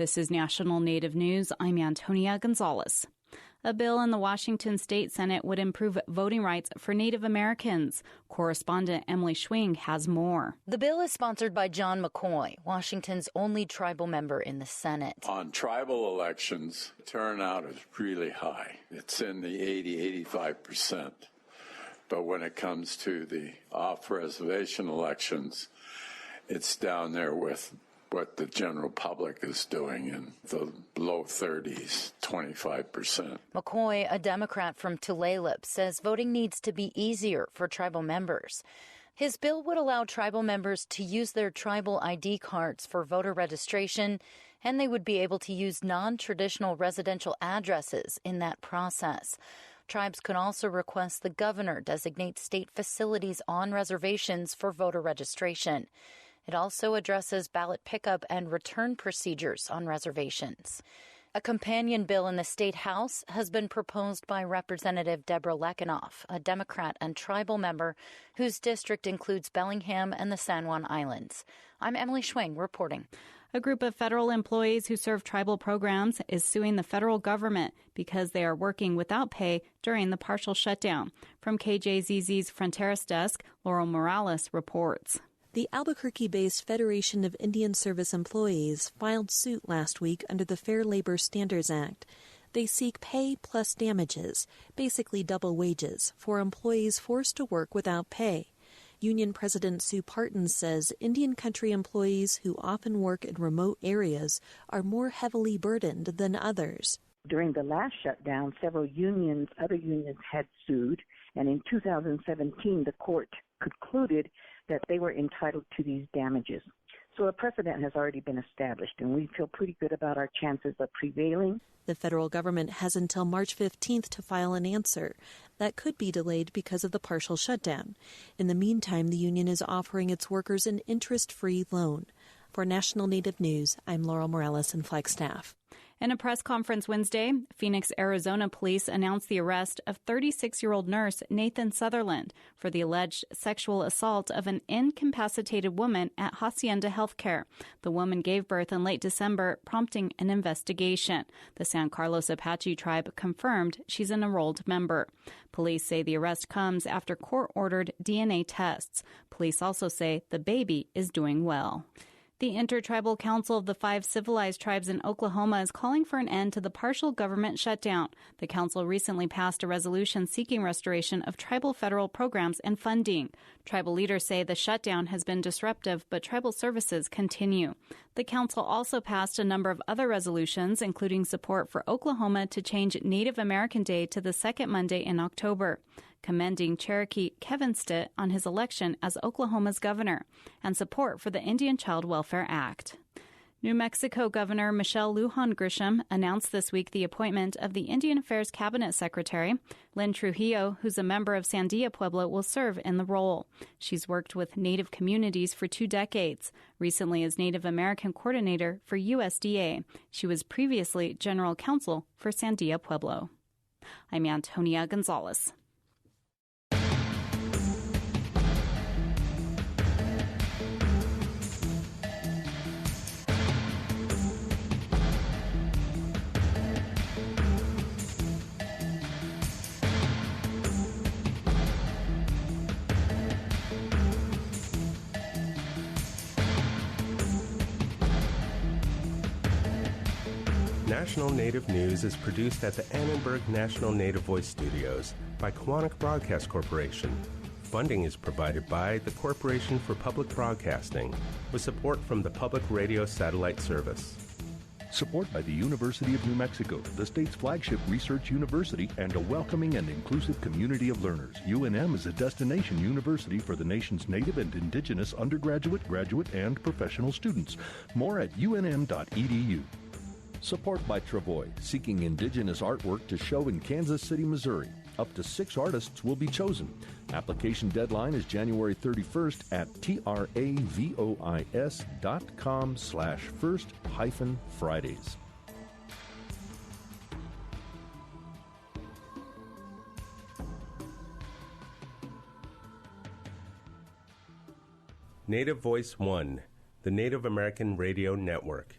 This is National Native News. I'm Antonia Gonzalez. A bill in the Washington State Senate would improve voting rights for Native Americans. Correspondent Emily Schwing has more. The bill is sponsored by John McCoy, Washington's only tribal member in the Senate. On tribal elections, turnout is really high. It's in the 80-85%. But when it comes to the off-reservation elections, it's down there with what the general public is doing in the low 30s, 25%. McCoy, a Democrat from Tulalip, says voting needs to be easier for tribal members. His bill would allow tribal members to use their tribal ID cards for voter registration, and they would be able to use non-traditional residential addresses in that process. Tribes could also request the governor designate state facilities on reservations for voter registration. It also addresses ballot pickup and return procedures on reservations. A companion bill in the State House has been proposed by Representative Deborah Lekanoff, a Democrat and tribal member whose district includes Bellingham and the San Juan Islands. I'm Emily Schwing reporting. A group of federal employees who serve tribal programs is suing the federal government because they are working without pay during the partial shutdown. From KJZZ's Fronteras desk, Laurel Morales reports. The Albuquerque-based Federation of Indian Service Employees filed suit last week under the Fair Labor Standards Act. They seek pay plus damages, basically double wages, for employees forced to work without pay. Union President Sue Parton says Indian country employees who often work in remote areas are more heavily burdened than others. During the last shutdown, several other unions had sued, and in 2017 the court concluded that they were entitled to these damages. So a precedent has already been established, and we feel pretty good about our chances of prevailing. The federal government has until March 15th to file an answer. That could be delayed because of the partial shutdown. In the meantime, the union is offering its workers an interest-free loan. For National Native News, I'm Laurel Morales in Flagstaff. In a press conference Wednesday, Phoenix, Arizona police announced the arrest of 36-year-old nurse Nathan Sutherland for the alleged sexual assault of an incapacitated woman at Hacienda Healthcare. The woman gave birth in late December, prompting an investigation. The San Carlos Apache tribe confirmed she's an enrolled member. Police say the arrest comes after court-ordered DNA tests. Police also say the baby is doing well. The Intertribal Council of the 5 Civilized Tribes in Oklahoma is calling for an end to the partial government shutdown. The council recently passed a resolution seeking restoration of tribal federal programs and funding. Tribal leaders say the shutdown has been disruptive, but tribal services continue. The council also passed a number of other resolutions, including support for Oklahoma to change Native American Day to the second Monday in October, commending Cherokee Kevin Stitt on his election as Oklahoma's governor, and support for the Indian Child Welfare Act. New Mexico Governor Michelle Lujan Grisham announced this week the appointment of the Indian Affairs Cabinet Secretary. Lynn Trujillo, who's a member of Sandia Pueblo, will serve in the role. She's worked with Native communities for 2 decades, recently as Native American Coordinator for USDA. She was previously General Counsel for Sandia Pueblo. I'm Antonia Gonzalez. National Native News is produced at the Annenberg National Native Voice Studios by Quantic Broadcast Corporation. Funding is provided by the Corporation for Public Broadcasting, with support from the Public Radio Satellite Service. Support by the University of New Mexico, the state's flagship research university, and a welcoming and inclusive community of learners. UNM is a destination university for the nation's Native and Indigenous undergraduate, graduate, and professional students. More at unm.edu. Support by Travoy, seeking Indigenous artwork to show in Kansas City, Missouri. Up to 6 artists will be chosen. Application deadline is January 31st at travois.com/first-Fridays. Native Voice One, the Native American Radio Network.